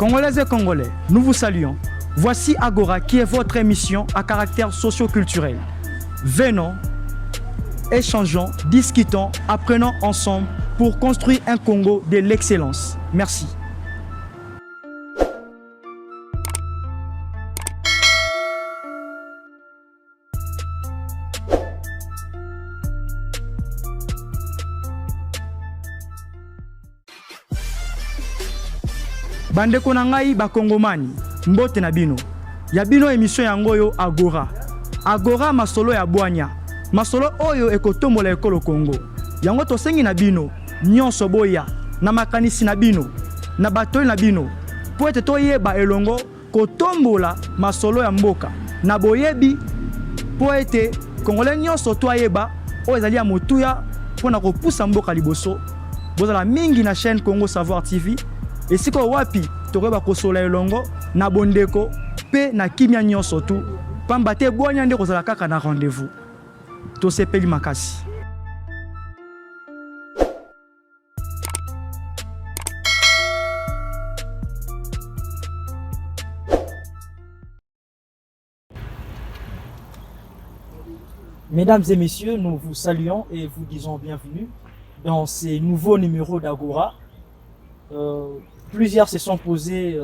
Congolaises et Congolais, nous vous saluons. Voici Agora qui est votre émission à caractère socio-culturel. Venons, échangeons, discutons, apprenons ensemble pour construire un Congo de l'excellence. Merci. Bandeko na ngai bakongomani, mbote na bino. Ya bino émission yango yo Agora. Agora masolo ya bwanya. Masolo oyo ekotombola ekolo Congo. Yango tosengi na bino, nyonso boya, na makanisi na bino, na batoi na bino. Po ete toyeba elongo kotombola masolo ya mboka. Na boyebi po ete Congolais nyonso toyeba o ezali ya motuya pona kopusa mboka liboso. Bozala mingi na chaîne Congo Savoir TV. Et si ko wapi tokoyeba kosola elongo na bondeko pe na kimia nyonso tu pamba te bwanya nde kozala kaka na rendez-vous. Tosepeli makasi. Mesdames et messieurs, nous vous saluons et vous disons bienvenue dans ces nouveaux numéros d'Agora. Plusieurs se sont posés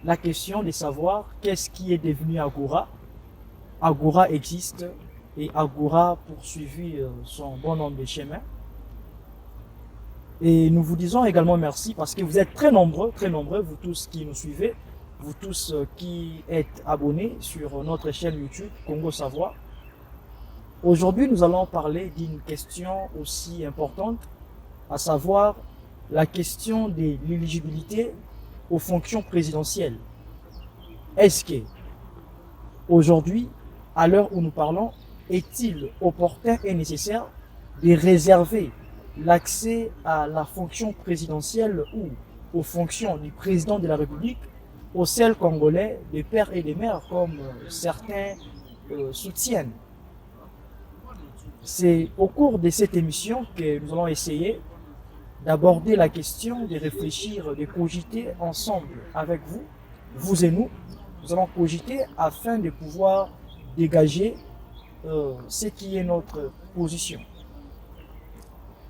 la question de savoir qu'est-ce qui est devenu Agora. Agora existe et Agora poursuivi son bon nombre de chemins. Et nous vous disons également merci parce que vous êtes très nombreux, vous tous qui nous suivez, vous tous qui êtes abonnés sur notre chaîne YouTube Congo Savoir. Aujourd'hui, nous allons parler d'une question aussi importante, à savoir la question de l'éligibilité aux fonctions présidentielles. Est-ce que, aujourd'hui, à l'heure où nous parlons, est-il opportun et nécessaire de réserver l'accès à la fonction présidentielle ou aux fonctions du président de la République aux seuls Congolais, des pères et des mères, comme certains soutiennent? C'est au cours de cette émission que nous allons essayer d'aborder la question, de réfléchir, de cogiter ensemble avec vous, vous et nous. Nous allons cogiter afin de pouvoir dégager ce qui est notre position.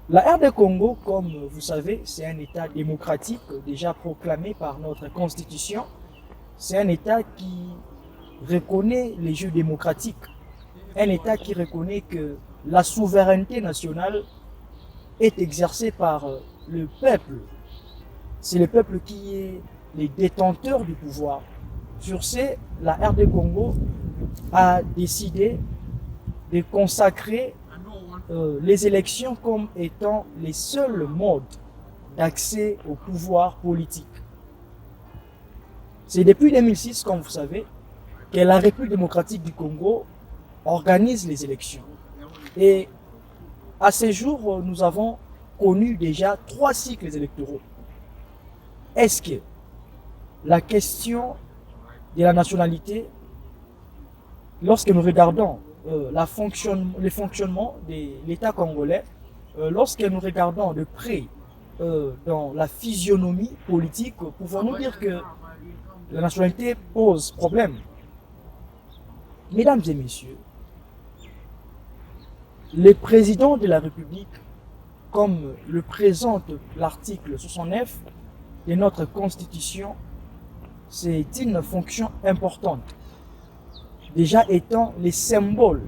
La RD Congo, comme vous savez, c'est un État démocratique déjà proclamé par notre Constitution. C'est un État qui reconnaît les jeux démocratiques. Un État qui reconnaît que la souveraineté nationale est exercée par le peuple. C'est le peuple qui est les détenteurs du pouvoir. Sur ce, la RD Congo a décidé de consacrer les élections comme étant les seuls modes d'accès au pouvoir politique. C'est depuis 2006, comme vous savez, que la République démocratique du Congo organise les élections. Et à ce jour, nous avons connu déjà 3 cycles électoraux. Est-ce que la question de la nationalité, lorsque nous regardons le fonctionnement de l'État congolais, lorsque nous regardons de près dans la physionomie politique, pouvons-nous dire que la nationalité pose problème? Mesdames et messieurs, le président de la République, comme le présente l'article 69 de notre Constitution, c'est une fonction importante, déjà étant les symboles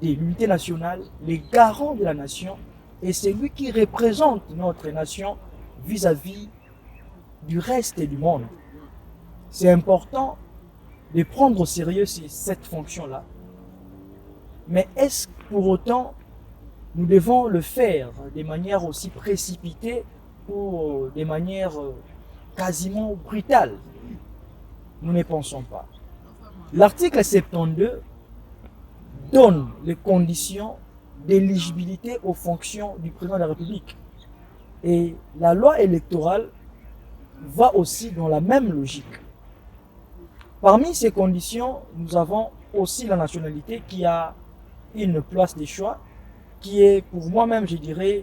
de l'unité nationale, les garants de la nation, et c'est lui qui représente notre nation vis-à-vis du reste du monde. C'est important de prendre au sérieux cette fonction-là. Mais est-ce que pour autant nous devons le faire de manière aussi précipitée ou de manière quasiment brutale? Nous ne pensons pas. L'article 72 donne les conditions d'éligibilité aux fonctions du président de la République. Et la loi électorale va aussi dans la même logique. Parmi ces conditions, nous avons aussi la nationalité qui a une place de choix, qui est pour moi-même, je dirais,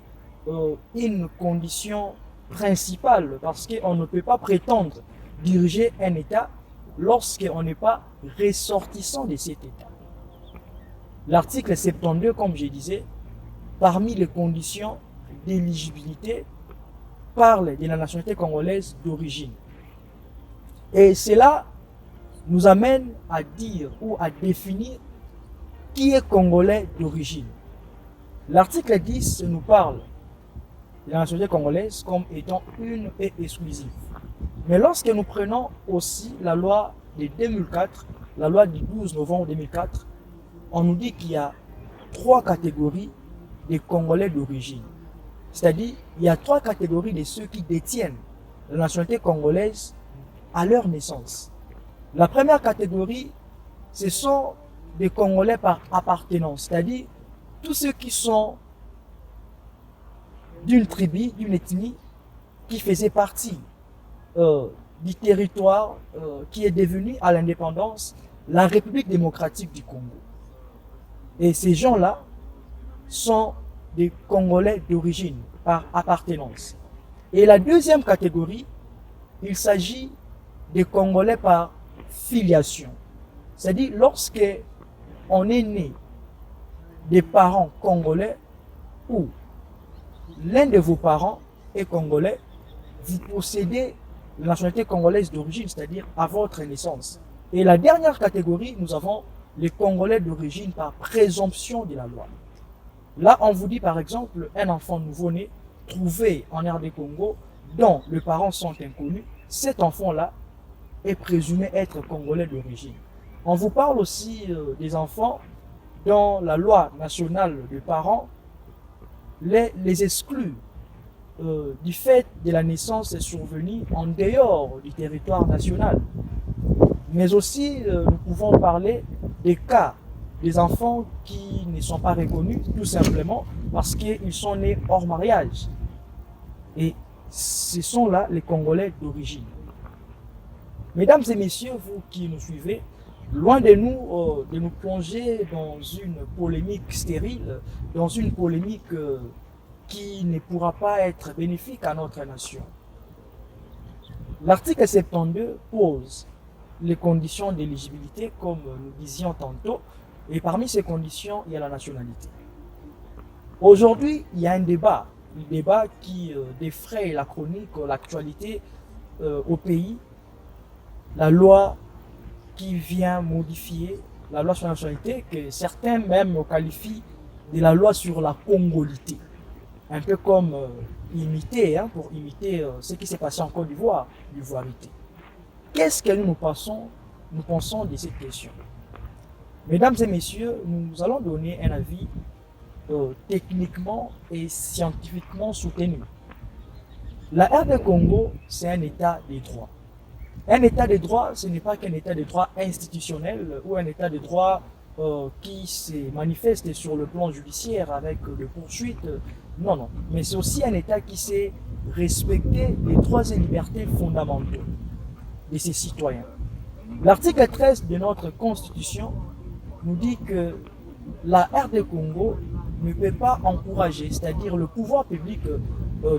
une condition principale, parce qu'on ne peut pas prétendre diriger un État lorsqu'on n'est pas ressortissant de cet État. L'article 72, comme je disais, parmi les conditions d'éligibilité, parle de la nationalité congolaise d'origine. Et cela nous amène à dire ou à définir qui est congolais d'origine. L'article 10 nous parle de la nationalité congolaise comme étant une et exclusive. Mais lorsque nous prenons aussi la loi de 2004, la loi du 12 novembre 2004, on nous dit qu'il y a 3 catégories de Congolais d'origine. C'est-à-dire, il y a 3 catégories de ceux qui détiennent la nationalité congolaise à leur naissance. La première catégorie, ce sont des Congolais par appartenance, c'est-à-dire tous ceux qui sont d'une tribu, d'une ethnie, qui faisaient partie du territoire qui est devenu à l'indépendance la République démocratique du Congo. Et ces gens-là sont des Congolais d'origine, par appartenance. Et la deuxième catégorie, il s'agit des Congolais par filiation. C'est-à-dire, lorsque on est né des parents congolais ou l'un de vos parents est congolais, vous possédez la nationalité congolaise d'origine, c'est-à-dire à votre naissance. Et la dernière catégorie, nous avons les Congolais d'origine par présomption de la loi. Là, on vous dit par exemple, un enfant nouveau-né trouvé en RD Congo, dont les parents sont inconnus, cet enfant-là est présumé être congolais d'origine. On vous parle aussi des enfants dont la loi nationale des parents les exclut du fait de la naissance survenue en dehors du territoire national. Mais aussi, nous pouvons parler des cas des enfants qui ne sont pas reconnus, tout simplement parce qu'ils sont nés hors mariage. Et ce sont là les Congolais d'origine. Mesdames et messieurs, vous qui nous suivez, loin de nous plonger dans une polémique stérile, dans une polémique qui ne pourra pas être bénéfique à notre nation. L'article 72 pose les conditions d'éligibilité, comme nous disions tantôt, et parmi ces conditions, il y a la nationalité. Aujourd'hui, il y a un débat qui défraie la chronique, l'actualité au pays, la loi qui vient modifier la loi sur la nationalité, que certains même qualifient de la loi sur la congolité. Un peu comme pour imiter ce qui s'est passé en Côte d'Ivoire, l'ivoirité. Qu'est-ce que nous pensons de cette question? Mesdames et messieurs, nous allons donner un avis techniquement et scientifiquement soutenu. La RD Congo, c'est un état de droit. Un état de droit, ce n'est pas qu'un état de droit institutionnel ou un état de droit qui se manifeste sur le plan judiciaire avec des poursuites. Non. Mais c'est aussi un état qui sait respecter les droits et libertés fondamentaux de ses citoyens. L'article 13 de notre Constitution nous dit que la RD Congo ne peut pas encourager, c'est-à-dire le pouvoir public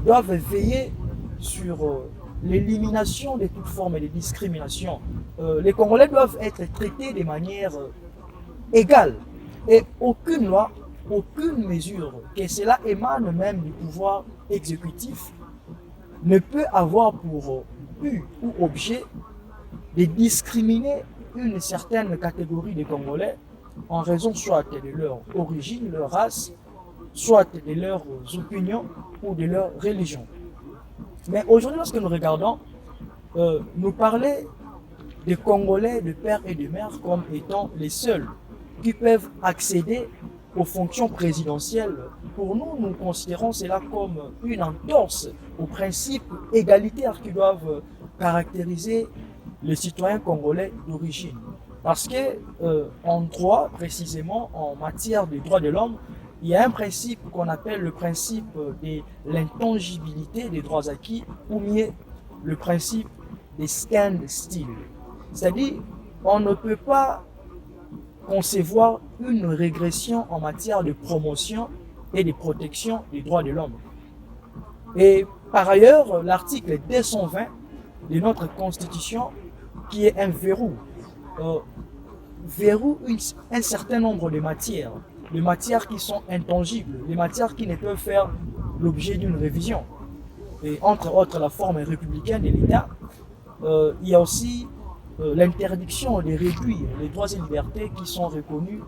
doit veiller sur l'élimination de toute forme de discrimination. Les Congolais doivent être traités de manière égale et aucune loi, aucune mesure, que cela émane même du pouvoir exécutif, ne peut avoir pour but ou objet de discriminer une certaine catégorie de Congolais en raison soit de leur origine, leur race, soit de leurs opinions ou de leur religion. Mais aujourd'hui, lorsque nous regardons, nous parler des Congolais de père et de mère comme étant les seuls qui peuvent accéder aux fonctions présidentielles. Pour nous, nous considérons cela comme une entorse aux principes égalitaires qui doivent caractériser les citoyens congolais d'origine. Parce que en droit, précisément en matière de droits de l'homme, il y a un principe qu'on appelle le principe de l'intangibilité des droits acquis, ou mieux le principe des standstill. C'est-à-dire, on ne peut pas concevoir une régression en matière de promotion et de protection des droits de l'homme. Et par ailleurs, l'article 220 de notre constitution qui est un verrou. Verrou un certain nombre de matières qui sont intangibles, des matières qui ne peuvent faire l'objet d'une révision. Et entre autres, la forme républicaine de l'État, il y a aussi l'interdiction de réduire les droits et libertés qui sont reconnus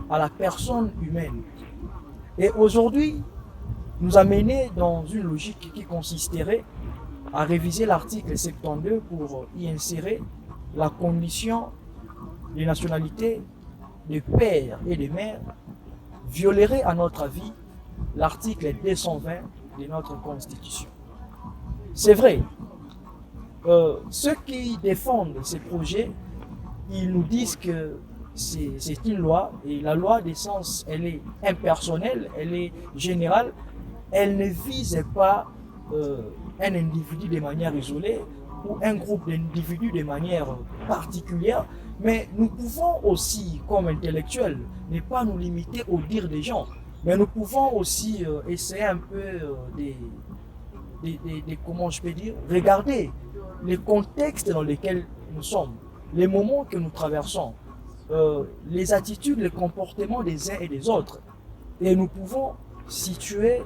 à la personne humaine. Et aujourd'hui, nous amener dans une logique qui consisterait à réviser l'article 72 pour y insérer la condition de nationalité des pères et des mères, violerait à notre avis l'article 220 de notre Constitution. C'est vrai, ceux qui défendent ces projets, ils nous disent que c'est une loi, et la loi d'essence, elle est impersonnelle, elle est générale, elle ne vise pas un individu de manière isolée ou un groupe d'individus de manière particulière, mais nous pouvons aussi, comme intellectuels, ne pas nous limiter au dire des gens, mais nous pouvons aussi essayer un peu comment je peux dire, regarder les contextes dans lesquels nous sommes, les moments que nous traversons, les attitudes, les comportements des uns et des autres. Et nous pouvons situer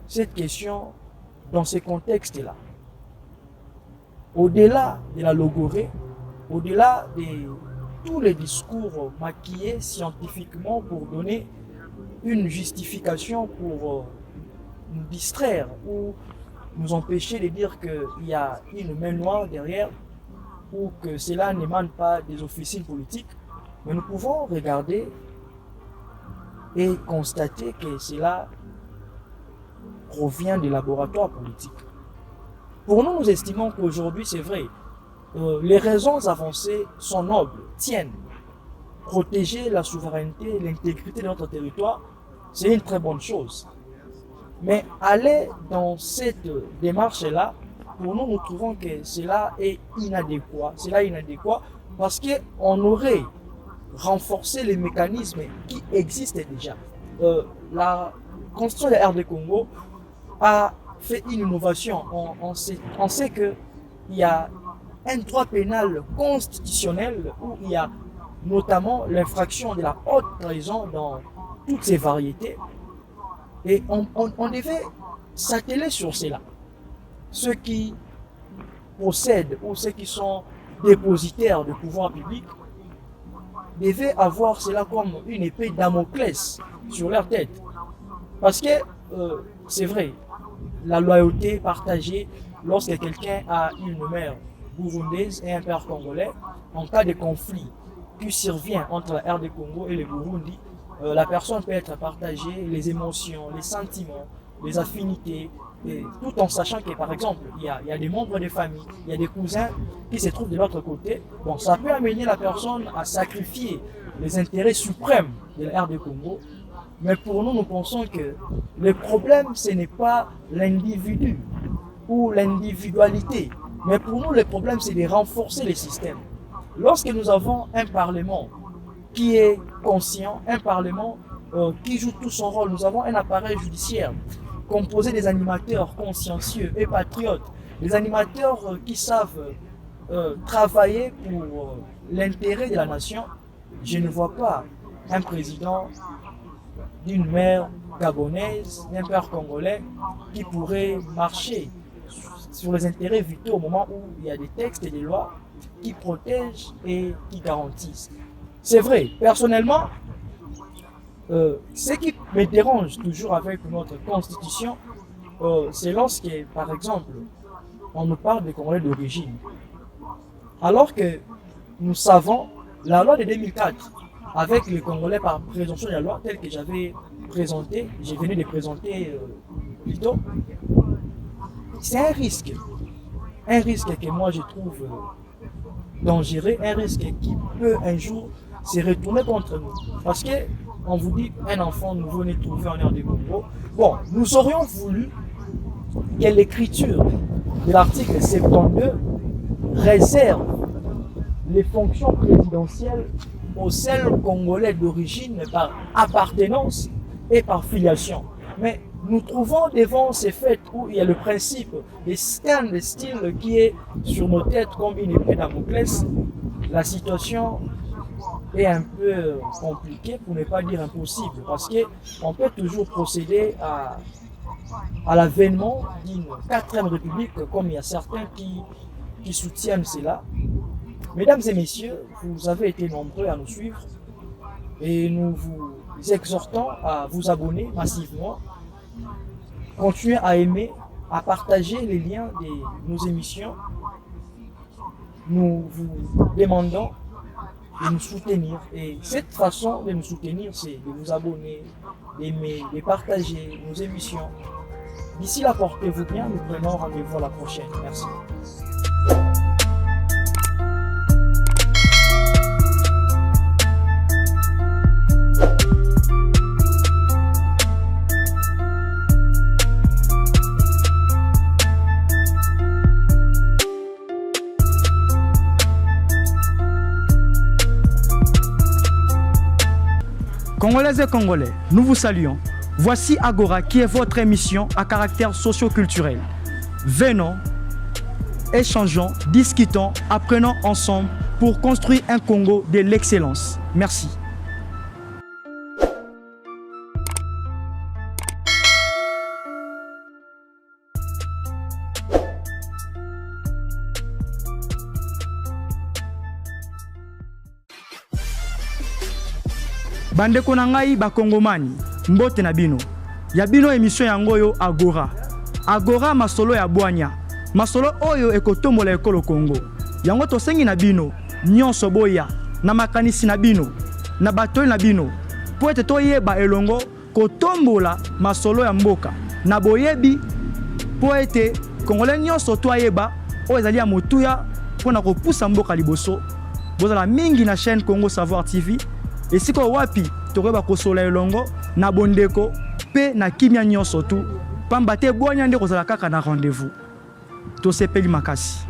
cette question dans ces contextes-là. Au-delà de la logorée, au-delà de tous les discours maquillés scientifiquement pour donner une justification pour nous distraire ou nous empêcher de dire qu'il y a une main noire derrière ou que cela n'émane pas des officines politiques, mais nous pouvons regarder et constater que cela provient des laboratoires politiques. Pour nous, nous estimons qu'aujourd'hui, c'est vrai, les raisons avancées sont nobles, tiennent. Protéger la souveraineté et l'intégrité de notre territoire, c'est une très bonne chose. Mais aller dans cette démarche-là, pour nous, nous trouvons que cela est inadéquat. Cela est inadéquat parce qu'on aurait renforcé les mécanismes qui existent déjà. La Constitution de la RD Congo a fait une innovation. On sait qu'il y a un droit pénal constitutionnel où il y a notamment l'infraction de la haute trahison dans toutes ses variétés. Et on devait s'atteler sur cela. Ceux qui possèdent ou ceux qui sont dépositaires de pouvoir public devaient avoir cela comme une épée Damoclès sur leur tête. Parce que c'est vrai, la loyauté partagée lorsque quelqu'un a une mère burundaise et un père congolais, en cas de conflit qui survient entre la RD Congo et le Burundi, la personne peut être partagée, les émotions, les sentiments, les affinités, et tout en sachant que par exemple, il y a des membres de famille, il y a des cousins qui se trouvent de l'autre côté. Bon, ça peut amener la personne à sacrifier les intérêts suprêmes de la RD Congo. Mais pour nous, nous pensons que le problème, ce n'est pas l'individu ou l'individualité. Mais pour nous, le problème, c'est de renforcer les systèmes. Lorsque nous avons un Parlement qui est conscient, un Parlement qui joue tout son rôle, nous avons un appareil judiciaire composé des animateurs consciencieux et patriotes, des animateurs qui savent travailler pour l'intérêt de la nation. Je ne vois pas un président d'une mère gabonaise, d'un père congolais qui pourrait marcher sur les intérêts vitaux au moment où il y a des textes et des lois qui protègent et qui garantissent. C'est vrai, personnellement, ce qui me dérange toujours avec notre constitution, c'est lorsque, par exemple, on nous parle des Congolais d'origine. Alors que nous savons, la loi de 2004, avec les Congolais par présomption de la loi, telle que j'avais présenté, je venais de présenter plutôt, c'est un risque que moi je trouve dangereux, un risque qui peut un jour se retourner contre nous. Parce que, on vous dit, un enfant nouveau né trouvé en RD Congo. Bon, nous aurions voulu que l'écriture de l'article 72 réserve les fonctions présidentielles aux seuls Congolais d'origine par appartenance et par filiation. Mais nous trouvons devant ces fêtes où il y a le principe des scans, des styles qui est sur nos têtes comme une épée Damoclès. La situation est un peu compliquée, pour ne pas dire impossible, parce qu'on peut toujours procéder à l'avènement d'une 4e République, comme il y a certains qui soutiennent cela. Mesdames et messieurs, vous avez été nombreux à nous suivre et nous vous exhortons à vous abonner massivement, continuez à aimer, à partager les liens de nos émissions. Nous vous demandons de nous soutenir. Et cette façon de nous soutenir, c'est de vous abonner, d'aimer, de partager nos émissions. D'ici là, portez-vous bien. Nous prenons rendez-vous à la prochaine. Merci. Congolaises et Congolais, nous vous saluons. Voici Agora qui est votre émission à caractère socio-culturel. Venons, échangeons, discutons, apprenons ensemble pour construire un Congo de l'excellence. Merci. Bandeko na ngai bakongomani, mbote na bino. Ya bino émission yango yo Agora. Agora masolo ya bwanya. Masolo oyo ekotombola ekolo Congo. Yango tosengi na bino, nyonso boya, na makanisi na bino, na batoli na bino. Po ete toyeba elongo kotombola masolo ya mboka. Na boyebi po ete Congolais nyonso toyeba o ezali ya motuya pona kopusa mboka liboso. Bozala mingi na chaîne Congo Savoir TV. Et si ko wapi tokoba kosola elongo na bondeko pe na kimia nyonso tu pamba te bwanya nde kozala kaka na rendez-vous. To sepeli makasi.